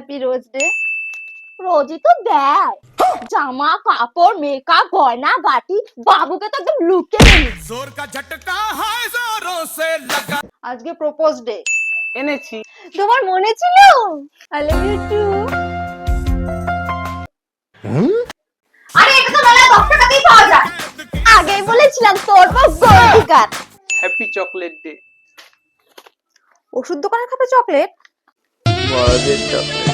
Happy rose day. রোজই তো দেয় জামা কাপড় মেকআপ গয়না গাটি, বাবুকে তো একদম লুটে নিলি। जोर का झटका है जोरों से लगा। আজকে প্রপোজ ডে, এনেছি। তোমার মনে ছিল? I love you too. আরে এটা তো মেলা 10 টাকাতেই পাওয়া যায়। আগেই বলেছিলাম তোর পর গোল্ডিকার। Happy chocolate day. ওষুধ দোকানে খাবে চকলেট? বড়দের চকলেট।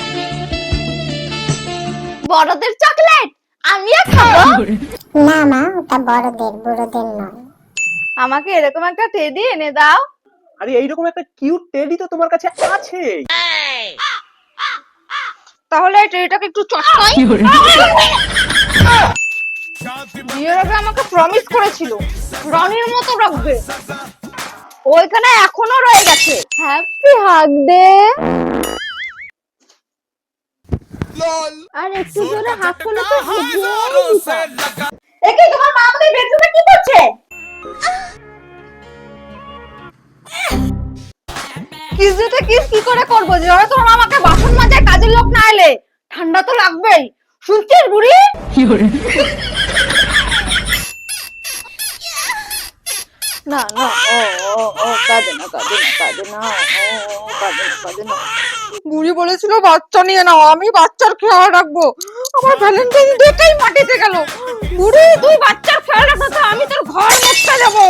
বড়দের চকলেট আমিও খাবো। না মা, ওটা বড়দের, বুড়োদের নয়। আমাকে এরকম একটা টেডি এনে দাও। আরে এইরকম একটা কিউট টেডি তো তোমার কাছে আছে। তাহলে এই টেডিটাকে একটু চটকাই। বিয়ের আগে আমাকে প্রমিস করেছিল রানীর মতো রাখবে, ওইখানে এখনো রয়ে গেছে। হ্যাপি হাগ দে। আর একটু জোরে হাত করলে তো जोरों से लगा। একে তোমার মা আমাদের বেডরুমে কি করছে? কিস দিতে কিস কি করে করবো যখন তোমার আমাকে বাসন মাজায় কাজের লোক না এলে? ঠান্ডা তো লাগবেই, শুনছিস বুড়ি? না না, ও কাঁদে না কাঁদে না কাঁদে না, ও কাঁদে না কাঁদে না। বুড়ি বলেছিল বাচ্চা নিয়ে নাও, আমি বাচ্চার খেয়াল রাখবো। আমার ভ্যালেন্টাইন ডেটাই মাটিতে গেল। বুড়ি তুই বাচ্চার খেয়াল রাখো, তো আমি তোর ঘর মুছতে যাবো।